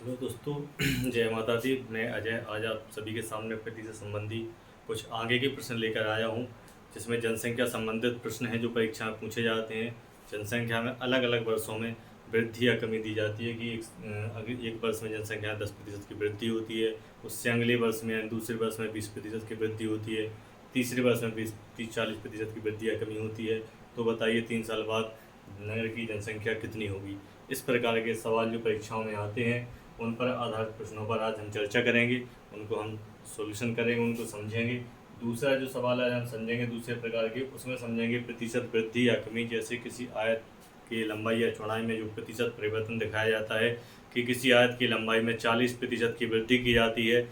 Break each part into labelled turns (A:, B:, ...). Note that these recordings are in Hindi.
A: हेलो दोस्तों। जय माता दी। मैं अजय आज आप सभी के सामने प्रकृति से संबंधी कुछ आगे के प्रश्न लेकर आया हूँ, जिसमें जनसंख्या संबंधित प्रश्न हैं जो परीक्षा में पूछे जाते हैं। जनसंख्या में अलग अलग वर्षों में वृद्धि या कमी दी जाती है कि अगर एक वर्ष में जनसंख्या 10% की वृद्धि होती है, उससे अगले वर्ष में दूसरे वर्ष में 20% की वृद्धि होती है, तीसरे वर्ष में 20-40% की वृद्धि या कमी होती है। तो बताइए 3 साल बाद नगर की जनसंख्या कितनी होगी। इस प्रकार के सवाल जो परीक्षाओं में आते हैं, उन पर आधारित प्रश्नों पर आज हम चर्चा करेंगे, उनको हम सॉल्यूशन करेंगे, उनको समझेंगे। दूसरा जो सवाल आज हम समझेंगे दूसरे प्रकार के, उसमें समझेंगे प्रतिशत वृद्धि या कमी। जैसे किसी आयत की लंबाई या चौड़ाई में जो प्रतिशत परिवर्तन दिखाया जाता है कि किसी आयत की लंबाई में 40% की वृद्धि की जाती है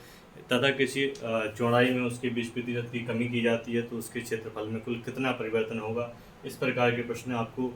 A: तथा किसी चौड़ाई में उसके 20% की कमी की जाती है, तो उसके क्षेत्रफल में कुल कितना परिवर्तन होगा। इस प्रकार के प्रश्न आपको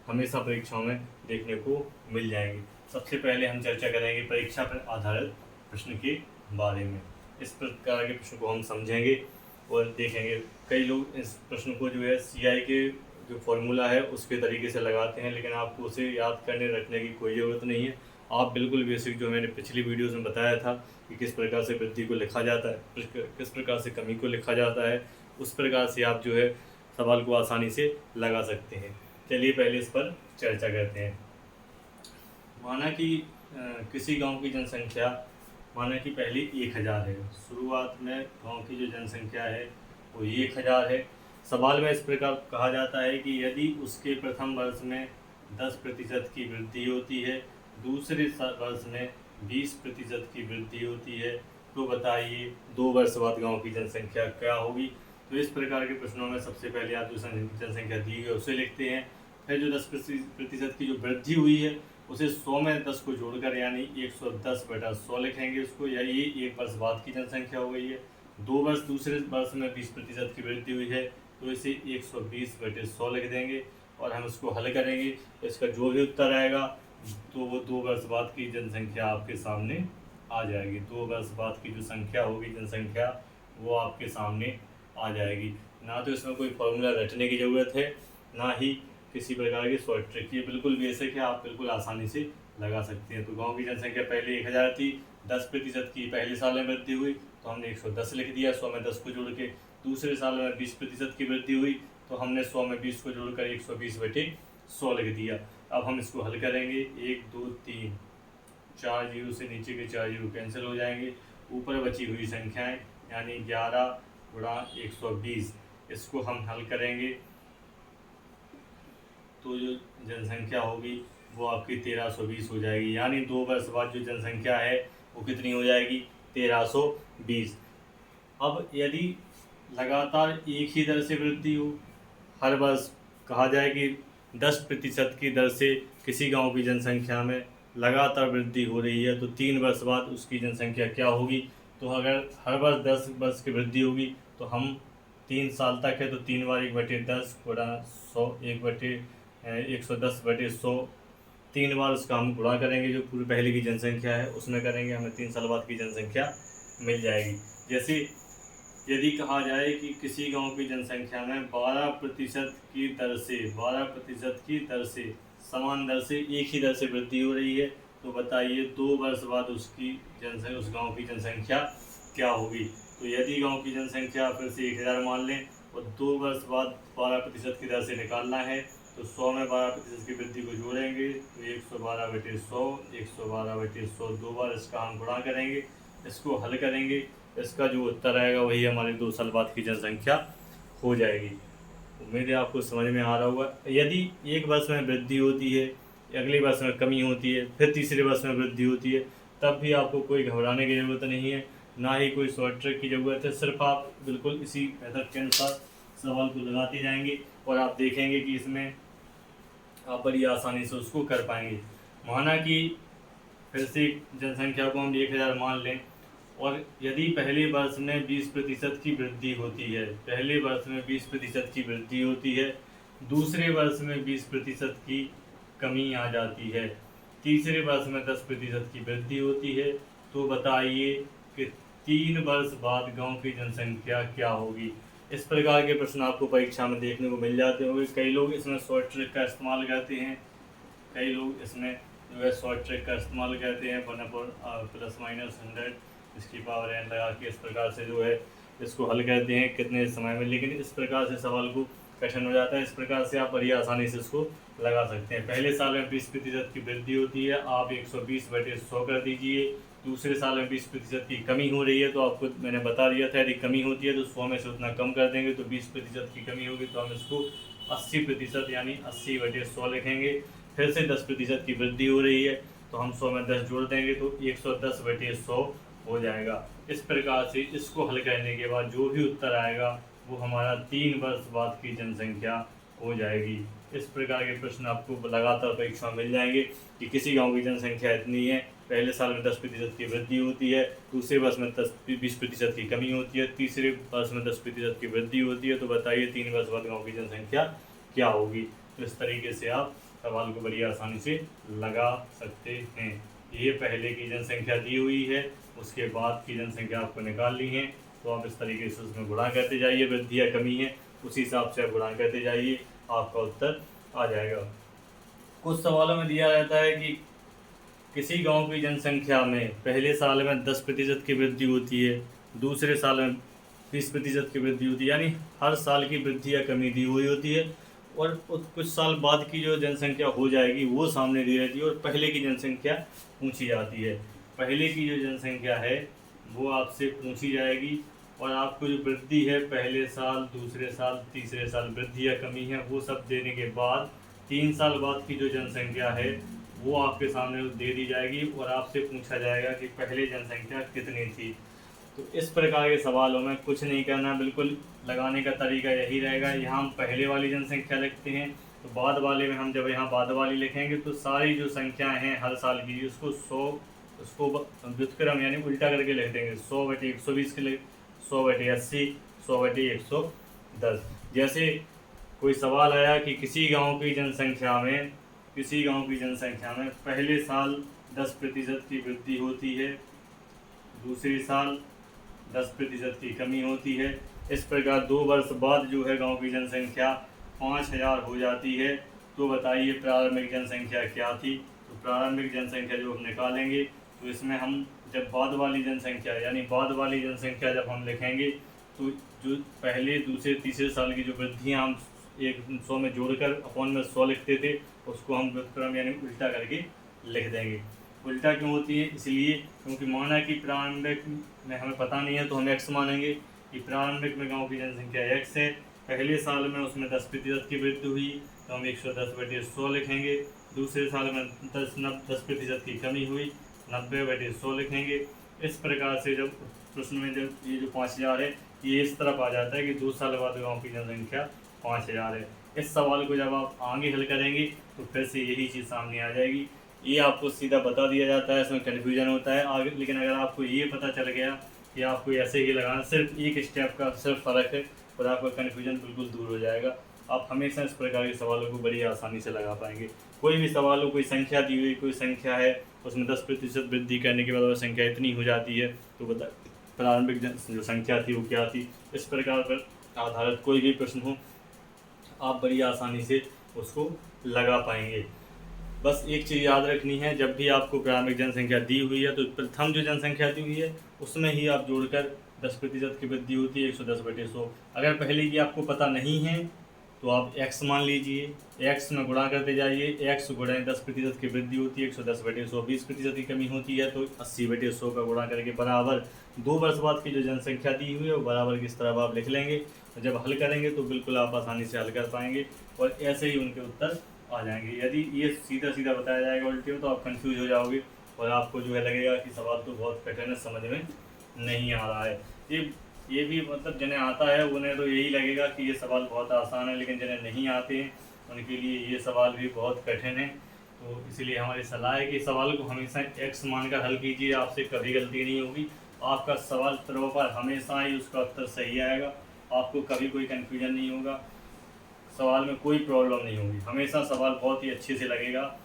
A: हमेशा परीक्षाओं में देखने को मिल जाएंगे। सबसे पहले हम चर्चा करेंगे परीक्षा पर आधारित प्रश्न के बारे में। इस प्रकार के प्रश्न को हम समझेंगे और देखेंगे। कई लोग इस प्रश्न को जो है सीआई के जो फॉर्मूला है उसके तरीके से लगाते हैं, लेकिन आपको उसे याद करने रखने की कोई ज़रूरत नहीं है। आप बिल्कुल बेसिक जो मैंने पिछली वीडियोज़ में बताया था कि किस प्रकार से वृद्धि को लिखा जाता है, किस प्रकार से कमी को लिखा जाता है, उस प्रकार से आप जो है सवाल को आसानी से लगा सकते हैं। चलिए पहले इस पर चर्चा करते हैं। माना कि किसी गांव की जनसंख्या माना कि पहले 1000 है। शुरुआत में गांव की जो जनसंख्या है वो 1000 है। सवाल में इस प्रकार कहा जाता है कि यदि उसके प्रथम वर्ष में 10% की वृद्धि होती है, दूसरे वर्ष में 20% की वृद्धि होती है, तो बताइए 2 वर्ष बाद गांव की जनसंख्या क्या होगी। तो इस प्रकार के प्रश्नों में सबसे पहले आप जो जनसंख्या दी है उसे लिखते हैं। फिर जो 10% की जो वृद्धि हुई है उसे 100 में 10 को जोड़कर यानी 110/100 लिखेंगे उसको, या ये 1 वर्ष बाद की जनसंख्या हो गई है। 2 वर्ष दूसरे वर्ष में 20% की वृद्धि हुई है, तो इसे 120/100 लिख देंगे और हम इसको हल करेंगे। इसका जो भी उत्तर आएगा तो वो 2 वर्ष बाद की जनसंख्या आपके सामने आ जाएगी। 2 वर्ष बाद की जो संख्या होगी जनसंख्या वो आपके सामने आ जाएगी। ना तो इसमें कोई फॉर्मूला रटने की ज़रूरत है, ना ही किसी प्रकार की शॉर्ट ट्रिक। ये बिल्कुल बेसिक है, आप बिल्कुल आसानी से लगा सकते हैं। तो गांव की जनसंख्या पहले 1000 थी, 10% की पहले साल में वृद्धि हुई तो हमने 110 लिख दिया 100 में 10 को जोड़ के। दूसरे साल में 20% की वृद्धि हुई तो हमने 100 में 20 को जोड़कर 120/100 लिख दिया। अब हम इसको हल करेंगे। 1 2 3 4 जीरो से नीचे के 4 जीरो कैंसिल हो जाएंगे। ऊपर बची हुई संख्याएं यानी 11 गुणा 120, इसको हम हल करेंगे तो जो जनसंख्या होगी वो आपकी 1320 हो जाएगी। यानी 2 वर्ष बाद जो जनसंख्या है वो कितनी हो जाएगी, 1320। अब यदि लगातार एक ही दर से वृद्धि हो, हर वर्ष कहा जाए कि 10% की दर से किसी गांव की जनसंख्या में लगातार वृद्धि हो रही है, तो 3 वर्ष बाद उसकी जनसंख्या क्या होगी। तो अगर हर वर्ष 10 वर्ष की वृद्धि होगी तो हम 3 साल तक है तो 3 बार 1/10 गुणा 100 110/100 3 बार उसका हम गुणा करेंगे। जो पूरी पहले की जनसंख्या है उसमें करेंगे, हमें 3 साल बाद की जनसंख्या मिल जाएगी। जैसे यदि कहा जाए कि किसी गांव की जनसंख्या में 12% की दर से समान दर से एक ही दर से वृद्धि हो रही है, तो बताइए 2 वर्ष बाद उसकी जनसंख्या उस गांव की जनसंख्या क्या होगी। तो यदि गांव की जनसंख्या फिर से 1000 मान लें और 2 वर्ष बाद 12% की दर से निकालना है, तो 100 में 12% की वृद्धि को जोड़ेंगे तो 112/100 112/100 2 बार इसका हम गुणा करेंगे, इसको हल करेंगे। इसका जो उत्तर आएगा वही हमारी 2 साल बाद की जनसंख्या हो जाएगी। उम्मीद है आपको समझ में आ रहा होगा। यदि एक वर्ष में वृद्धि होती है, अगले वर्ष में कमी होती है, फिर तीसरे वर्ष में वृद्धि होती है, तब भी आपको कोई घबराने की ज़रूरत नहीं है, ना ही कोई शॉर्ट ट्रिक की ज़रूरत है। सिर्फ आप बिल्कुल इसी मेथड के अनुसार सवाल को लगाते जाएंगे और आप देखेंगे कि इसमें आप बड़ी आसानी से उसको कर पाएंगे। माना कि फिर से जनसंख्या को हम 1000 मान लें और यदि पहले वर्ष में 20% की वृद्धि होती है, पहले वर्ष में 20% की वृद्धि होती है, दूसरे वर्ष में 20% की कमी आ जाती है, तीसरे वर्ष में 10% की वृद्धि होती है, तो बताइए कि 3 वर्ष बाद गांव की जनसंख्या क्या होगी। इस प्रकार के प्रश्न आपको परीक्षा में देखने को मिल जाते होंगे। कई लोग इसमें शॉर्ट ट्रिक का इस्तेमाल करते हैं, कई लोग इसमें जो है शॉर्ट ट्रिक का इस्तेमाल करते हैं 1/±100 इसकी पावर n लगा के इस प्रकार से जो है इसको हल करते हैं कितने समय में। लेकिन इस प्रकार से सवाल को कठिन हो जाता है। इस प्रकार से आप बड़ी आसानी से इसको लगा सकते हैं। पहले साल में 20% की वृद्धि होती है, आप 120/100 कर दीजिए। दूसरे साल में 20% की कमी हो रही है, तो आपको मैंने बता दिया था यदि कमी होती है तो 100 में से उतना कम कर देंगे। तो 20% की कमी होगी तो हम इसको 80% यानी 80/100 लिखेंगे। फिर से 10% की वृद्धि हो रही है तो हम 100 में 10 जोड़ देंगे तो 110/100 हो जाएगा। इस प्रकार से इसको हल करने के बाद जो भी उत्तर आएगा वो हमारा 3 वर्ष बाद की जनसंख्या हो जाएगी। इस प्रकार के प्रश्न आपको लगातार परीक्षा में मिल जाएंगे कि किसी गांव की जनसंख्या इतनी है, पहले साल में 10% की वृद्धि होती है, दूसरे वर्ष में 20% की कमी होती है, तीसरे वर्ष में 10% की वृद्धि होती है। तो बताइए 3 वर्ष बाद गाँव की जनसंख्या क्या होगी। तो इस तरीके से आप सवाल को बड़ी आसानी से लगा सकते हैं। ये पहले की जनसंख्या दी हुई है, उसके बाद की जनसंख्या आपको निकालनी है। तो आप इस तरीके से उसमें गुणा करते जाइए, वृद्धि या कमी है उसी हिसाब से आप गुणा करते जाइए, आपका उत्तर आ जाएगा। कुछ सवालों में दिया रहता है कि किसी गांव की जनसंख्या में पहले साल में 10% की वृद्धि होती है, दूसरे साल में 20% की वृद्धि होती है, यानी हर साल की वृद्धि या कमी दी हुई होती है। और कुछ साल बाद की जो जनसंख्या हो जाएगी वो सामने दी रहती है और पहले की जनसंख्या पूछी जाती है। पहले की जो जनसंख्या है वो आपसे पूछी जाएगी और आपको जो वृद्धि है पहले साल, दूसरे साल, तीसरे साल वृद्धि या कमी है वो सब देने के बाद 3 साल बाद की जो जनसंख्या है वो आपके सामने दे दी जाएगी और आपसे पूछा जाएगा कि पहले जनसंख्या कितनी थी। तो इस प्रकार के सवालों में कुछ नहीं करना, बिल्कुल लगाने का तरीका यही रहेगा। यहाँ हम पहले वाली जनसंख्या लिखते हैं तो बाद वाले में हम जब यहाँ बाद वाली लिखेंगे तो सारी जो संख्याएं हैं हर साल की उसको व्युत्क्रम यानी उल्टा करके लिख देंगे। 100/120 के लिए 100/80, 100/110। जैसे कोई सवाल आया कि किसी गांव की जनसंख्या में पहले साल 10% की वृद्धि होती है, दूसरे साल 10% की कमी होती है। इस प्रकार 2 वर्ष बाद जो है गांव की जनसंख्या 5000 हो जाती है। तो बताइए प्रारंभिक जनसंख्या क्या थी। तो प्रारंभिक जनसंख्या जो हम निकालेंगे तो इसमें हम जब बाद वाली जनसंख्या जब हम लिखेंगे तो जो पहले, दूसरे, तीसरे साल की जो वृद्धियाँ हम 100 में जोड़कर अपॉन में 100 लिखते थे उसको हम व्युत्क्रम यानी उल्टा करके लिख देंगे। उल्टा क्यों होती है? इसलिए क्योंकि माना कि प्रारंभिक में हमें पता नहीं है तो हम x मानेंगे कि प्रारंभिक में गांव की जनसंख्या x है, पहले साल में उसमें 10% की वृद्धि हुई तो हम 110/100 लिखेंगे। दूसरे साल में 10% की कमी हुई 90/100 लिखेंगे। इस प्रकार से जब प्रश्न में जब ये जो 5000 है ये इस तरफ आ जाता है कि 2 साल बाद गाँव की जनसंख्या 5000 है। इस सवाल को जब आप आगे हल करेंगे तो फिर से यही चीज़ सामने आ जाएगी। ये आपको सीधा बता दिया जाता है, इसमें कन्फ्यूजन होता है आगे। लेकिन अगर आपको ये पता चल गया कि आपको ऐसे ही लगाना, सिर्फ एक स्टेप का सिर्फ फ़र्क है और आपका कन्फ्यूजन बिल्कुल दूर हो जाएगा। आप हमेशा इस प्रकार के सवालों को बड़ी आसानी से लगा पाएंगे। कोई भी सवाल हो, कोई संख्या दी हुई, कोई संख्या है उसमें 10% वृद्धि करने के बाद वह संख्या इतनी हो जाती है तो बता प्रारंभिक जो संख्या थी वो क्या थी। इस प्रकार पर आधारित कोई भी प्रश्न हो आप बड़ी आसानी से उसको लगा पाएंगे। बस एक चीज़ याद रखनी है, जब भी आपको प्रारंभिक जनसंख्या दी हुई है तो प्रथम जो जनसंख्या दी हुई है उसमें ही आप जोड़कर 10% की वृद्धि होती है 110/100। अगर पहले की आपको पता नहीं है तो आप x मान लीजिए, x में गुणा करते जाइए, x गुणे 10% की वृद्धि होती है 110/100, 20% की कमी होती है तो 80/100 का गुणा करके बराबर 2 वर्ष बाद की जो जनसंख्या दी हुई है वो बराबर किस तरह आप लिख लेंगे। तो जब हल करेंगे तो बिल्कुल आप आसानी से हल कर पाएंगे और ऐसे ही उनके उत्तर आ जाएंगे। यदि ये सीधा सीधा बताया जाएगा उल्टे तो आप कंफ्यूज हो जाओगे और आपको जो है लगेगा कि सवाल तो बहुत कठिन है, समझ में नहीं आ रहा है। ये भी मतलब जिन्हें आता है उन्हें तो यही लगेगा कि ये सवाल बहुत आसान है, लेकिन जिन्हें नहीं आते हैं उनके लिए ये सवाल भी बहुत कठिन है। तो इसीलिए हमारी सलाह है कि सवाल को हमेशा x मानकर हल कीजिए, आपसे कभी गलती नहीं होगी। आपका सवाल पर हमेशा ही उसका उत्तर सही आएगा, आपको कभी कोई कन्फ्यूजन नहीं होगा, सवाल में कोई प्रॉब्लम नहीं होगी, हमेशा सवाल बहुत ही अच्छे से लगेगा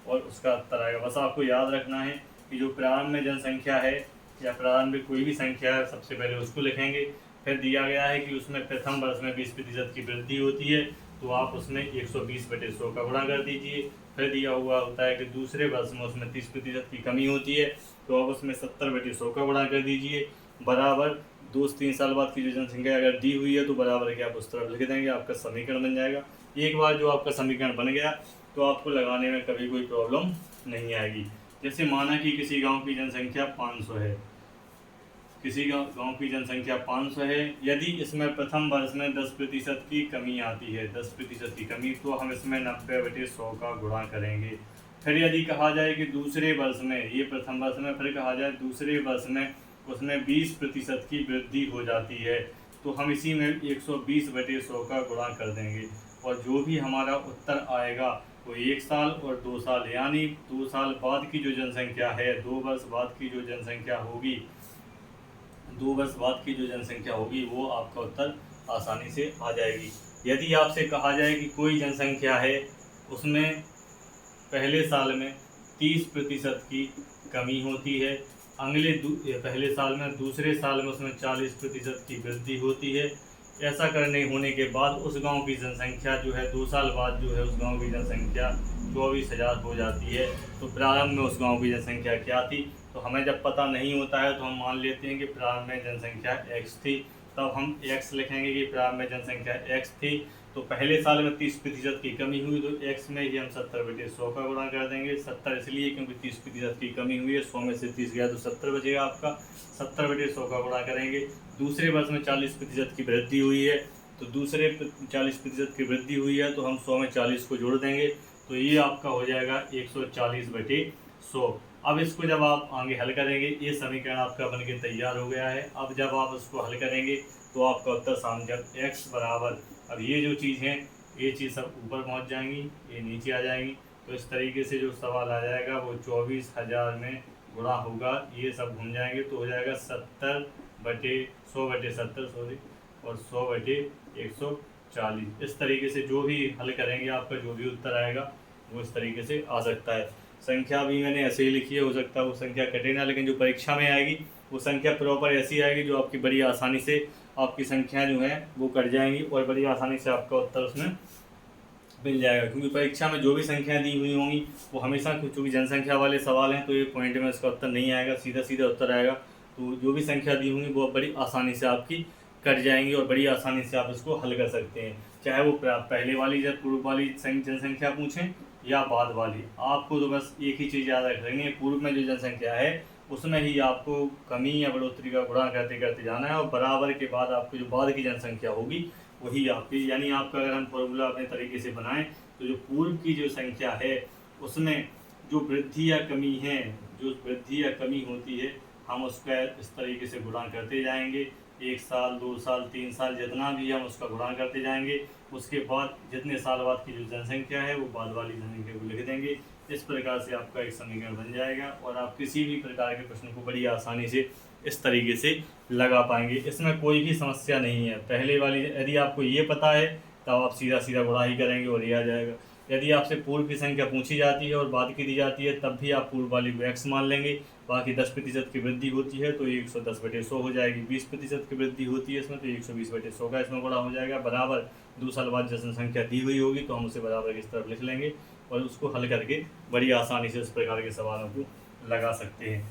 A: और उसका उत्तर आएगा। बस आपको याद रखना है कि जो प्रारंभिक जनसंख्या है या प्रारंभिक कोई भी संख्या है सबसे पहले उसको लिखेंगे। फिर दिया गया है कि उसमें प्रथम वर्ष में 20% की वृद्धि होती है, तो आप उसमें 120/100 का गुणा कर दीजिए। फिर दिया हुआ होता है कि दूसरे वर्ष में उसमें 30% की कमी होती है, तो आप उसमें 70/100 का गुणा कर दीजिए, बराबर 2 से 3 साल बाद की जो जनसंख्या अगर दी हुई है तो बराबर के आप उस तरफ लिख देंगे, आपका समीकरण बन जाएगा। एक बार जो आपका समीकरण बन गया तो आपको लगाने में कभी कोई प्रॉब्लम नहीं आएगी। जैसे माना कि किसी गांव की जनसंख्या 500 है, किसी गांव की जनसंख्या 500 है, यदि इसमें प्रथम वर्ष में 10% की कमी आती है, 10% की कमी, तो हम इसमें 90/100 का गुणा करेंगे। फिर यदि कहा जाए कि दूसरे वर्ष में, ये प्रथम वर्ष में, फिर कहा जाए दूसरे वर्ष में उसमें 20% की वृद्धि हो जाती है, तो हम इसी में 120/100 का गुणा कर देंगे, और जो भी हमारा उत्तर आएगा वो 1 साल और 2 साल, यानी 2 साल बाद की जो जनसंख्या है, 2 वर्ष बाद की जो जनसंख्या होगी, 2 वर्ष बाद की जो जनसंख्या होगी वो आपका उत्तर आसानी से आ जाएगी। यदि आपसे कहा जाए कि कोई जनसंख्या है, उसमें पहले साल में 30% की कमी होती है, पहले साल में, दूसरे साल में उसमें 40% की वृद्धि होती है, ऐसा करने होने के बाद उस गांव की जनसंख्या जो है 2 साल बाद जो है उस गांव की जनसंख्या 24,000 हो जाती है। तो प्रारंभ में उस गांव की जनसंख्या क्या थी, तो हमें जब पता नहीं होता है तो हम मान लेते हैं कि प्रारंभ में जनसंख्या x थी, तब हम x लिखेंगे कि प्रारंभ में जनसंख्या x थी। तो पहले साल में 30% की कमी हुई, तो x में ही हम 70/100 का गुणा कर देंगे। 70 इसलिए क्योंकि 30% की कमी हुई है, 100 में से 30 गया तो 70 बचेगा आपका, 70/100 का गुणा करेंगे। दूसरे वर्ष में 40% की वृद्धि हुई है, तो दूसरे 40% की वृद्धि हुई है तो हम 100 में 40 को जोड़ देंगे, तो ये आपका हो जाएगा 140/100। अब इसको जब आप आगे हल करेंगे, ये समीकरण आपका बनके तैयार हो गया है। अब जब आप उसको हल करेंगे तो आपका उत्तर सामने, जब x बराबर, अब ये जो चीज़ है, ये चीज़ सब ऊपर पहुंच जाएंगी, ये नीचे आ जाएंगी, तो इस तरीके से जो सवाल आ जाएगा वो 24,000 में गुणा होगा, ये सब घूम जाएंगे, तो हो जाएगा 100/70 सॉरी, और 100/140। इस तरीके से जो भी हल करेंगे आपका जो भी उत्तर आएगा वो इस तरीके से आ सकता है। संख्या भी मैंने ऐसे ही लिखी है, हो सकता है वो संख्या कटे ना, लेकिन जो परीक्षा में आएगी वो संख्या प्रॉपर ऐसी आएगी जो आपकी बड़ी आसानी से, आपकी संख्या जो है वो कट जाएंगी और बड़ी आसानी से आपका उत्तर उसमें मिल जाएगा। क्योंकि परीक्षा में जो भी संख्याएं दी हुई होंगी वो हमेशा, क्योंकि जनसंख्या वाले सवाल हैं तो ये पॉइंट में इसका उत्तर नहीं आएगा, सीधा सीधा उत्तर आएगा। तो जो भी संख्या दी होंगी वो बड़ी आसानी से आपकी कट जाएंगी और बड़ी आसानी से आप इसको हल कर सकते हैं, चाहे वो पहले वाली या पूर्व वाली जनसंख्या पूछें या बाद वाली। आपको तो बस एक ही चीज़ याद रखेंगे, पूर्व में जो जनसंख्या है उसमें ही आपको कमी या बढ़ोतरी का गुणा करते करते जाना है, और बराबर के बाद आपको जो बाद की जनसंख्या होगी वही आपकी, यानी आपका अगर हम फॉर्मूला अपने तरीके से बनाएं तो जो पूर्व की जो संख्या है उसमें जो वृद्धि या कमी है, जो वृद्धि या कमी होती है, हम उसका इस तरीके से गुणा करते जाएंगे, 1 साल 2 साल 3 साल जितना भी हम उसका गुणा करते जाएंगे। उसके बाद जितने साल बाद की जो जनसंख्या है वो बाद वाली जनसंख्या को लिख देंगे। इस प्रकार से आपका एक समीकरण बन जाएगा और आप किसी भी प्रकार के प्रश्न को बड़ी आसानी से इस तरीके से लगा पाएंगे। इसमें कोई भी समस्या नहीं है। पहले वाली यदि आपको ये पता है तब आप सीधा सीधा गुणा ही करेंगे और ये आ जाएगा। यदि आपसे पूर्व की संख्या पूछी जाती है और बाद की दी जाती है तब भी आप पूर्व वाली को x मान लेंगे। बाकी 10% की वृद्धि होती है तो 110/100 हो जाएगी। 20% की वृद्धि होती है इसमें तो 120/100 का इसमें गुणा हो जाएगा। बराबर 2 साल बाद जनसंख्या दी हुई होगी तो हम उसे बराबर इस तरफ लिख लेंगे और उसको हल करके बड़ी आसानी से इस प्रकार के सवालों को लगा सकते हैं।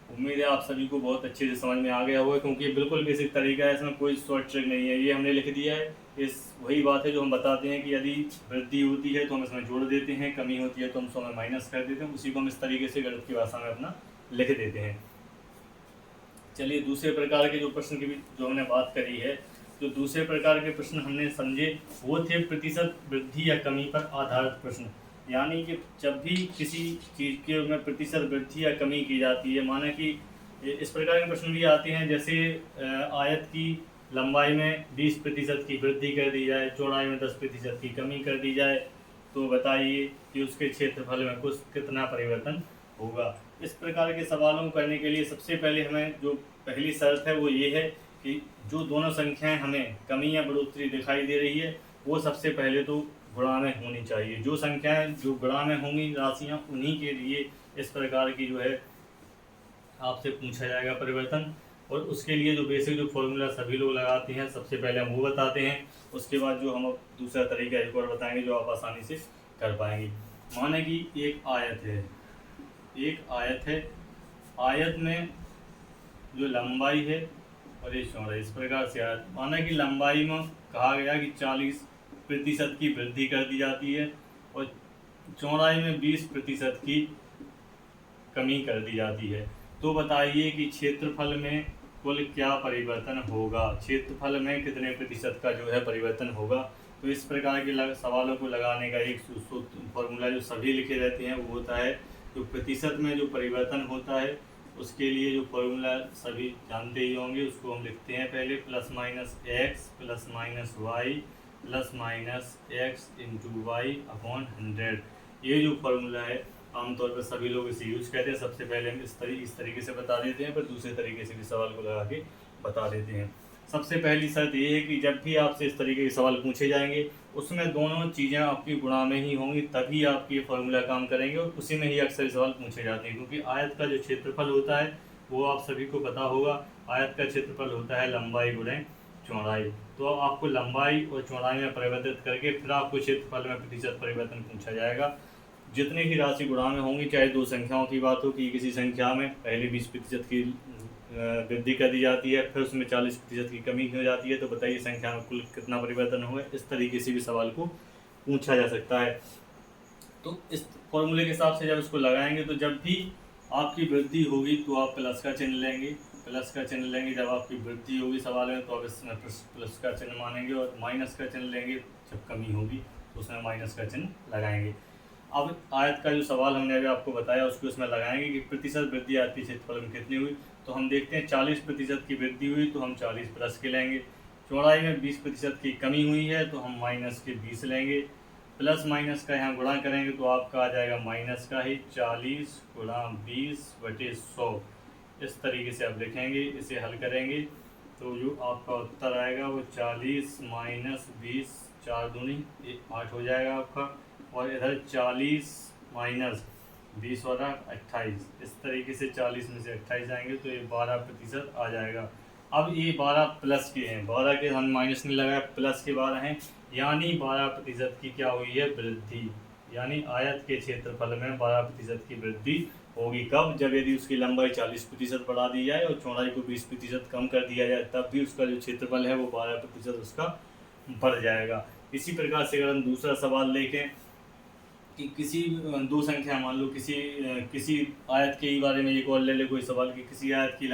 A: उम्मीद है आप सभी को बहुत अच्छे से समझ में आ गया होगा, क्योंकि ये बिल्कुल बेसिक तरीका है, इसमें कोई शॉर्ट ट्रिक नहीं है। ये हमने लिख दिया है, इस वही बात है जो हम बताते हैं कि यदि वृद्धि होती है तो हम इसमें जोड़ देते हैं, कमी होती है तो हम 100 में माइनस कर देते हैं, उसी को हम इस तरीके से गणित की भाषा में अपना लिख देते हैं। चलिए दूसरे प्रकार के जो प्रश्न की भी जो हमने बात करी है, जो दूसरे प्रकार के प्रश्न हमने समझे वो थे प्रतिशत वृद्धि या कमी पर आधारित प्रश्न। यानी कि जब भी किसी चीज़ के में प्रतिशत वृद्धि या कमी की जाती है, माना कि इस प्रकार के प्रश्न भी आते हैं जैसे आयत की लंबाई में 20% की वृद्धि कर दी जाए, चौड़ाई में 10% की कमी कर दी जाए, तो बताइए कि उसके क्षेत्रफल में कुछ कितना परिवर्तन होगा। इस प्रकार के सवालों को करने के लिए सबसे पहले हमें जो पहली शर्त है वो ये है कि जो दोनों संख्याएं हमें कमी या बढ़ोतरी दिखाई दे रही है वो सबसे पहले तो गुणा में होनी चाहिए। जो संख्याएं जो गुणा में होंगी राशियां, उन्हीं के लिए इस प्रकार की जो है आपसे पूछा जाएगा परिवर्तन। और उसके लिए जो बेसिक जो फॉर्मूला सभी लोग लगाते हैं, सबसे पहले हम वो बताते हैं, उसके बाद जो हम अब दूसरा तरीका एक और बताएंगे जो आप आसानी से कर पाएंगे। माना कि एक आयत है, आयत में जो लंबाई है और ये चौड़ाई, इस प्रकार से आयत, माना कि लंबाई में कहा गया कि 40% की वृद्धि कर दी जाती है और चौड़ाई में 20% की कमी कर दी जाती है। तो बताइए कि क्षेत्रफल में कुल क्या परिवर्तन होगा, क्षेत्रफल में कितने प्रतिशत का जो है परिवर्तन होगा। तो इस प्रकार के सवालों को लगाने का एक फॉर्मूला जो सभी लिखे रहते हैं वो होता है, जो प्रतिशत में जो परिवर्तन होता है उसके लिए जो फॉर्मूला सभी जानते ही होंगे, उसको हम लिखते हैं पहले plus minus X plus minus Y plus minus X into Y upon 100। ये जो फॉर्मूला है आमतौर पर सभी लोग इसे यूज करते हैं। सबसे पहले हम इस तरीके से बता देते हैं, पर दूसरे तरीके से भी सवाल को लगा के बता देते हैं। सबसे पहली शर्त ये है कि जब भी आपसे इस तरीके के सवाल पूछे जाएंगे उसमें दोनों चीज़ें आपकी गुणा में ही होंगी, तभी आपकी ये फॉर्मूला काम करेंगे और उसी में ही अक्सर सवाल पूछे जाते हैं। क्योंकि आयत का जो क्षेत्रफल होता है वो आप सभी को पता होगा, आयत का क्षेत्रफल होता है लंबाई गुणे चौड़ाई। तो आपको लंबाई और चौड़ाई में परिवर्तित करके फिर आपको क्षेत्रफल में प्रतिशत परिवर्तन पूछा जाएगा। जितने की राशि गुणा में होंगी, चाहे दो संख्याओं की बात हो कि किसी संख्या में पहले 20% की वृद्धि कर दी जाती है, फिर उसमें 40% की कमी हो जाती है, तो बताइए संख्या में कुल कितना परिवर्तन होगा। इस तरीके से भी सवाल को पूछा जा सकता है। तो इस फॉर्मूले के हिसाब से जब इसको लगाएंगे तो जब भी आपकी वृद्धि होगी तो आप प्लस का चिन्ह लेंगे, जब आपकी वृद्धि होगी सवाल में तो आप इसमें प्लस का चिन्ह मानेंगे, और माइनस का चिन्ह लेंगे जब कमी होगी तो उसमें माइनस का चिन्ह लगाएंगे। अब आयत का जो सवाल हमने अभी आपको बताया उसको इसमें लगाएंगे कि प्रतिशत वृद्धि आयत के क्षेत्रफल में कितनी हुई। तो हम देखते हैं 40% की वृद्धि हुई तो हम 40 प्लस के लेंगे, चौड़ाई में 20% की कमी हुई है तो हम माइनस के 20 लेंगे, प्लस माइनस का यहाँ गुणा करेंगे तो आपका आ जाएगा माइनस का ही 40 गुणा 20/100। इस तरीके से आप लिखेंगे, इसे हल करेंगे तो जो आपका उत्तर आएगा वो 40 माइनस 20, 4 दूनी 8 हो जाएगा आपका, और इधर 40 माइनस 20 और 28। इस तरीके से 40 में से 28 आएंगे तो ये 12% आ जाएगा। अब ये 12 प्लस के हैं, 12 के हम माइनस नहीं लगाया, प्लस के 12 हैं, यानी 12% की क्या हुई है वृद्धि, यानी आयत के क्षेत्रफल में 12% की वृद्धि होगी। कब? जब यदि उसकी लंबाई 40% बढ़ा दी जाए और चौड़ाई को 20% कम कर दिया जाए, तब भी उसका जो क्षेत्रफल है वो 12% उसका बढ़ जाएगा। इसी प्रकार से अगर हम दूसरा सवाल देखें कि किसी दो संख्या मान लो, किसी आयत के ही बारे में एक और ले ले कोई सवाल कि किसी आयत की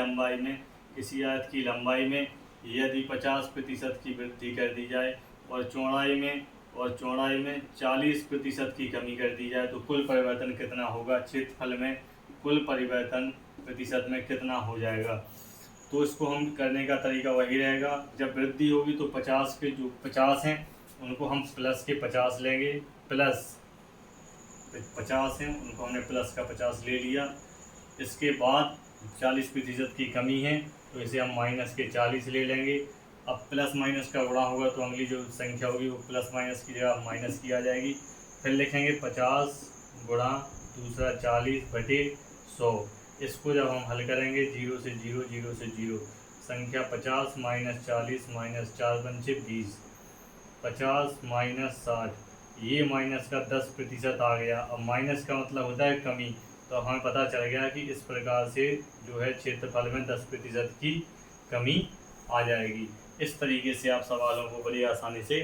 A: लंबाई में यदि 50% की वृद्धि कर दी जाए और चौड़ाई में 40% की कमी कर दी जाए तो कुल परिवर्तन कितना होगा, क्षेत्रफल में कुल परिवर्तन प्रतिशत में कितना हो जाएगा। तो इसको हम करने का तरीका वही रहेगा, जब वृद्धि होगी तो 50 के जो 50 हैं उनको हम प्लस के 50 लेंगे, प्लस 50 हैं उनको हमने प्लस का 50 ले लिया। इसके बाद 40% की कमी है तो इसे हम माइनस के 40 ले लेंगे। अब प्लस माइनस का गुणा होगा तो अगली जो संख्या होगी वो प्लस माइनस की जगह माइनस की आ जाएगी। फिर लिखेंगे 50 गुणा दूसरा 40/100। इसको जब हम हल करेंगे 0 से 0, 0 से 0, संख्या 50 माइनस 40 माइनस 4 पंचे 20, 50 माइनस 60, ये माइनस का 10% आ गया। अब माइनस का मतलब होता है कमी, तो हमें पता चल गया कि इस प्रकार से जो है क्षेत्रफल में 10% की कमी आ जाएगी। इस तरीके से आप सवालों को बड़ी आसानी से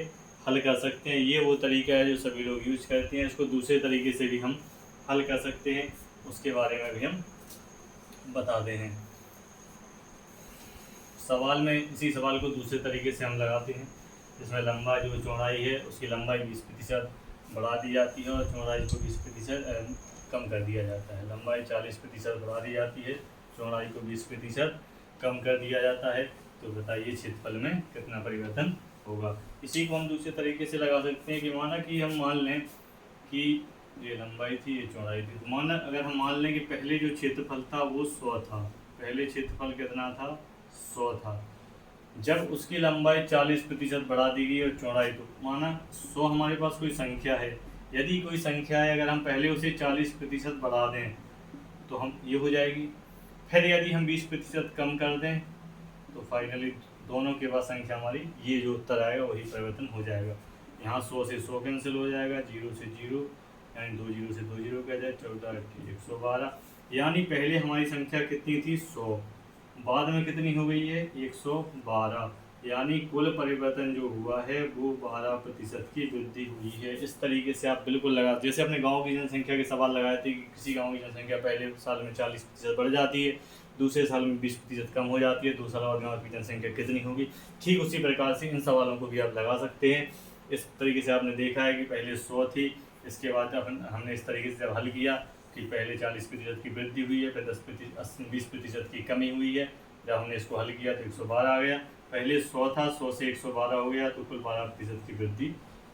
A: हल कर सकते हैं। ये वो तरीका है जो सभी लोग यूज करते हैं। इसको दूसरे तरीके से भी हम हल कर सकते हैं, उसके बारे में भी हम बताते हैं। सवाल में इसी सवाल को दूसरे तरीके से हम लगाते हैं, जिसमें लंबा जो चौड़ाई है उसकी लंबाई 20% बढ़ा दी जाती है और चौड़ाई को 20% कम कर दिया जाता है। लंबाई 40% बढ़ा दी जाती है, चौड़ाई को 20% कम कर दिया जाता है। तो बताइए क्षेत्रफल में कितना परिवर्तन होगा। इसी को हम दूसरे तरीके से लगा सकते हैं कि माना कि हम मान लें कि ये लंबाई थी, ये चौड़ाई थी, तो माना अगर हम मान लें कि पहले जो क्षेत्रफल था वो 100 था, पहले क्षेत्रफल कितना था, 100 था। जब उसकी लंबाई 40% बढ़ा दी गई और चौड़ाई, तो माना 100 हमारे पास कोई संख्या है, यदि कोई संख्या है अगर हम पहले उसे 40% बढ़ा दें तो हम ये हो जाएगी। फिर यदि हम 20% कम कर दें तो फाइनली दोनों के बाद संख्या हमारी ये जो उत्तर आएगा वही परिवर्तन हो जाएगा। यहाँ 100 से 100 कैंसिल हो जाएगा, 0 से 0 यानी 2 0 से 2 0 कह जाए, 14 112। यानी पहले हमारी संख्या कितनी थी 100, बाद में कितनी हो गई है 112, यानी कुल परिवर्तन जो हुआ है वो 12% की वृद्धि हुई है। इस तरीके से आप बिल्कुल लगा, जैसे अपने गांव की जनसंख्या के सवाल लगाए थे कि किसी गांव की जनसंख्या पहले साल में 40% बढ़ जाती है, दूसरे साल में 20% कम हो जाती है, 2 साल बाद गाँव की जनसंख्या कितनी होगी। ठीक उसी प्रकार से इन सवालों को भी आप लगा सकते हैं। इस तरीके से आपने देखा है कि पहले 100 थी, इसके बाद हमने इस तरीके से जब हल किया कि पहले 40% की वृद्धि हुई है, फिर 20% की कमी हुई है। जब हमने इसको हल किया तो 112 आ गया। पहले 100 था, 100 से 112 हो गया, तो कुल 12% की वृद्धि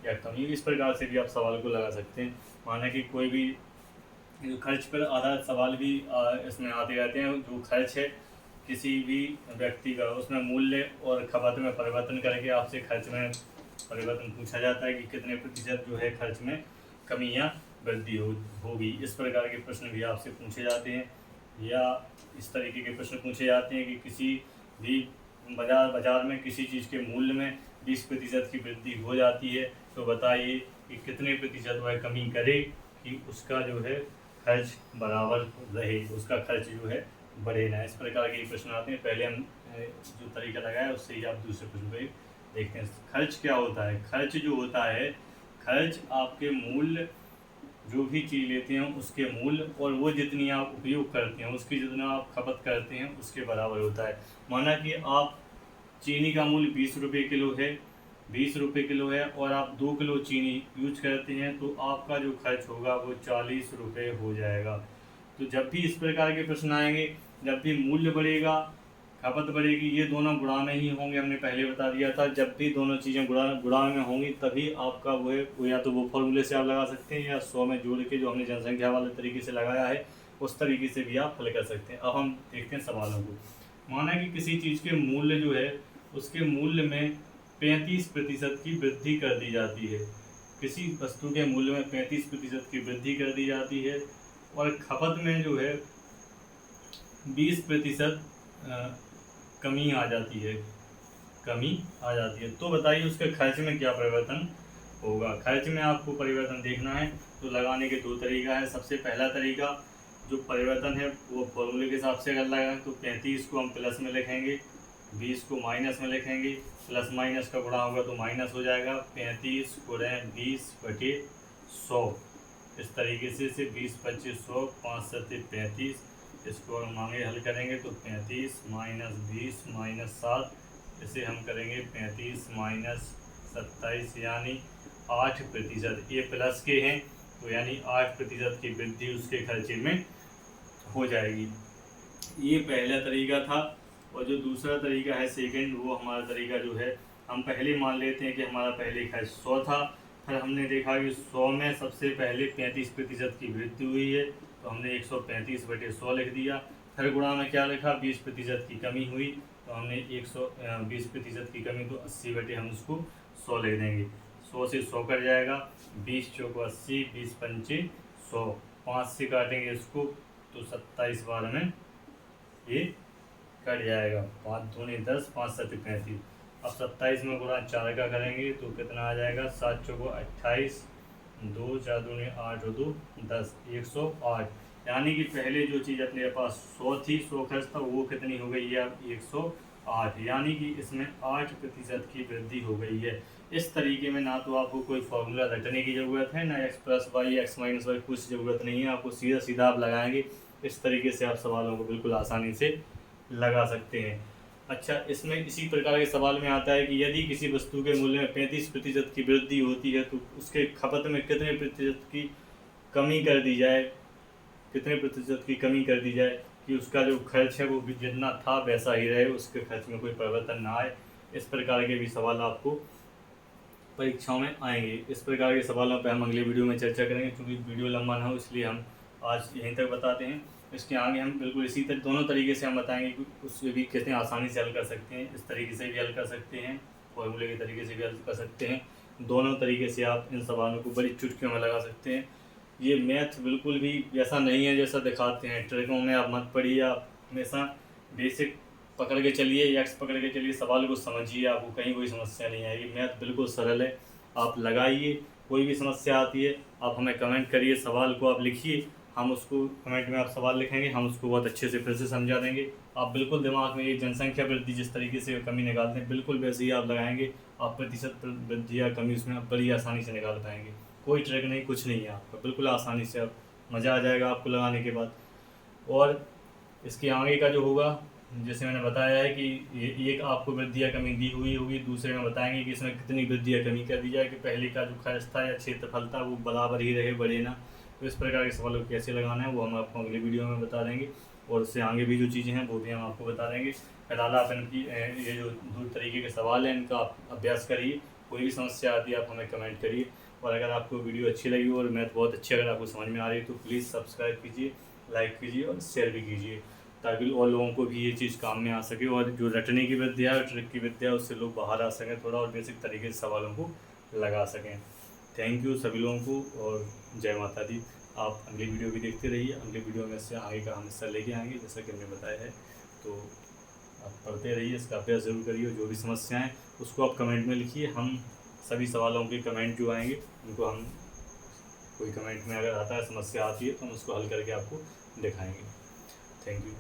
A: या कमी। इस प्रकार से भी आप सवाल को लगा सकते हैं। माना कि कोई भी जो खर्च पर आधारित सवाल भी इसमें आते रहते हैं। जो खर्च है किसी भी व्यक्ति का, उसमें मूल्य और खपत में परिवर्तन करके आपसे खर्च में परिवर्तन पूछा जाता है कि कितने प्रतिशत जो है खर्च में कमी या वृद्धि होगी। इस प्रकार के प्रश्न भी आपसे पूछे जाते हैं, या इस तरीके के प्रश्न पूछे जाते हैं कि किसी भी बाजार में किसी चीज़ के मूल्य में 20% की वृद्धि हो जाती है, तो बताइए कि कितने प्रतिशत वह कमी करे कि उसका जो है खर्च बराबर रहे, उसका खर्च जो है बढ़े ना। इस प्रकार के प्रश्न आते हैं। पहले हम जो तरीका लगाया उससे ही आप दूसरे प्रश्न पर देखते हैं। खर्च क्या होता है? खर्च जो होता है, खर्च आपके मूल्य, जो भी चीज़ लेते हैं उसके मूल्य और वो जितनी आप उपयोग करते हैं उसकी जितना आप खपत करते हैं उसके बराबर होता है। माना कि आप चीनी का मूल्य 20 रुपये किलो है, 20 रुपये किलो है, और आप 2 किलो चीनी यूज करते हैं, तो आपका जो खर्च होगा वो 40 रुपये हो जाएगा। तो जब भी इस प्रकार के प्रश्न आएंगे, जब भी मूल्य बढ़ेगा खपत बढ़ेगी, ये दोनों गुणा में ही होंगे। हमने पहले बता दिया था, जब भी दोनों चीज़ें गुणा में होंगी तभी आपका वो है, या तो वो फॉर्मूले से आप लगा सकते हैं, या 100 में जोड़ के जो हमने जनसंख्या वाले तरीके से लगाया है उस तरीके से भी आप हल कर सकते हैं। अब हम देखते हैं सवालों को। माना कि किसी चीज़ के मूल्य जो है उसके मूल्य में 35% की वृद्धि कर दी जाती है। किसी वस्तु के मूल्य में 35% की वृद्धि कर दी जाती है, और खपत में जो है 20% कमी आ जाती है, तो बताइए उसके खर्च में क्या परिवर्तन होगा। खर्च में आपको परिवर्तन देखना है तो लगाने के 2 तरीका है। सबसे पहला तरीका जो परिवर्तन है वो फॉर्मूले के हिसाब से अगर लगाएं तो 35 को हम प्लस में लिखेंगे, 20 को माइनस में लिखेंगे, प्लस माइनस का गुणा होगा तो माइनस हो जाएगा। 35 गुणे 20/100, इस तरीके से 20 25 100, 5 7 35। इसको हम आगे हल करेंगे तो 35 माइनस 20 माइनस 7, इसे हम करेंगे 35 माइनस 27, यानी 8%। ये प्लस के हैं तो यानी 8% की वृद्धि उसके खर्चे में हो जाएगी। ये पहला तरीका था। और जो दूसरा तरीका है सेकंड, वो हमारा तरीका जो है, हम पहले मान लेते हैं कि हमारा पहले खर्च 100 था, फिर हमने देखा कि 100 में सबसे पहले 35% की वृद्धि हुई है, तो हमने 135/100 लिख दिया। फिर गुणा में क्या लिखा, 20% की कमी हुई, तो हमने 120% की कमी, तो 80/ हम उसको 100 लिख देंगे। 100 से 100 कट जाएगा, 20 चौको 80, 20 पंचे 100, 5 से काटेंगे इसको तो 27 बार में ये कट जाएगा। 5 दूनी 10, 5 7 35। अब 27 में गुणा 4 का करेंगे तो कितना आ जाएगा, 7 चौको 28, 2 4 दूनी 8 और 2 10, 108। यानी कि पहले जो चीज़ अपने पास 100 थी, 100 खर्च था, वो कितनी हो गई है अब 108, यानी कि इसमें 8% की वृद्धि हो गई है। इस तरीके में ना तो आपको कोई फॉर्मूला रटने की ज़रूरत है, ना x+y x-y कुछ ज़रूरत नहीं है, आपको सीधा सीधा आप लगाएंगे। इस तरीके से आप सवालों को बिल्कुल आसानी से लगा सकते हैं। अच्छा, इसमें इसी प्रकार के सवाल में आता है कि यदि किसी वस्तु के मूल्य में 35% की वृद्धि होती है तो उसके खपत में कितने प्रतिशत की कमी कर दी जाए, कि उसका जो खर्च है वो भी जितना था वैसा ही रहे, उसके खर्च में कोई परिवर्तन ना आए। इस प्रकार के भी सवाल आपको परीक्षाओं में आएंगे। इस प्रकार के सवालों पर हम अगले वीडियो में चर्चा करेंगे, क्योंकि वीडियो लंबा ना हो इसलिए हम आज यहीं तक बताते हैं। इसके आगे हम बिल्कुल इसी दोनों तरीके से हम बताएंगे कि उससे भी कितने आसानी से हल कर सकते हैं। इस तरीके से भी हल कर सकते हैं, फॉर्मूले के तरीके से भी हल कर सकते हैं। दोनों तरीके से आप इन सवालों को बड़ी चुटकियों में लगा सकते हैं। ये मैथ बिल्कुल भी ऐसा नहीं है जैसा दिखाते हैं। ट्रिकों में आप मत पढ़िए, आप हमेशा बेसिक पकड़ के चलिए, एक्स पकड़ के चलिए, सवाल को समझिए, आपको कहीं कोई समस्या नहीं आएगी। मैथ बिल्कुल सरल है, आप लगाइए। कोई भी समस्या आती है आप हमें कमेंट करिए, सवाल को आप लिखिए, हम उसको कमेंट में आप सवाल लिखेंगे, हम उसको बहुत अच्छे से फिर से समझा देंगे। आप बिल्कुल दिमाग में ये जनसंख्या वृद्धि जिस तरीके से कमी निकालते हैं बिल्कुल वैसे ही आप लगाएंगे, आप प्रतिशत वृद्धि या कमी उसमें आप बड़ी आसानी से निकाल पाएंगे। कोई ट्रिक नहीं, कुछ नहीं है आपका, बिल्कुल आसानी से आप मज़ा आ जाएगा आपको लगाने के बाद। और इसके आगे का जो होगा, जैसे मैंने बताया है कि ये एक आपको वृद्धि या कमी दी हुई होगी, दूसरे में बताएंगे कि इसमें कितनी वृद्धि या कमी कर दी जाए कि पहले का जो खर्च था या क्षेत्रफल था वो बराबर ही रहे, बढ़े ना। तो इस प्रकार के सवालों को कैसे लगाना है वो हम आपको अगली वीडियो में बता देंगे, और उससे आगे भी जो चीज़ें हैं वो भी हम आपको बता देंगे। फिलहाल आप इनकी ये जो दो तरीके के सवाल हैं इनका आप अभ्यास करिए। कोई भी समस्या आती है आप हमें कमेंट करिए, और अगर आपको वीडियो अच्छी लगी और मैथ बहुत अच्छी अगर आपको समझ में आ रही है तो प्लीज़ सब्सक्राइब कीजिए, लाइक कीजिए और शेयर भी कीजिए, ताकि और लोगों को भी ये चीज़ काम में आ सके, और जो रटने की विद्या है, ट्रिक की विद्या है, उससे लोग बाहर आ सकें थोड़ा, और बेसिक तरीके से सवालों को लगा सकें। थैंक यू सभी लोगों को, और जय माता दी। आप अगली वीडियो भी देखते रहिए, अगली वीडियो में से आगे का हम हिस्सा लेके आएंगे जैसा कि हमने बताया है। तो आप पढ़ते रहिए, इसका अभ्यास ज़रूर करिए, जो भी समस्याएँ उसको आप कमेंट में लिखिए। हम सभी सवालों के कमेंट जो आएंगे उनको हम, कोई कमेंट में अगर आता है समस्या आती है तो हम उसको हल करके आपको दिखाएंगे। Thank you.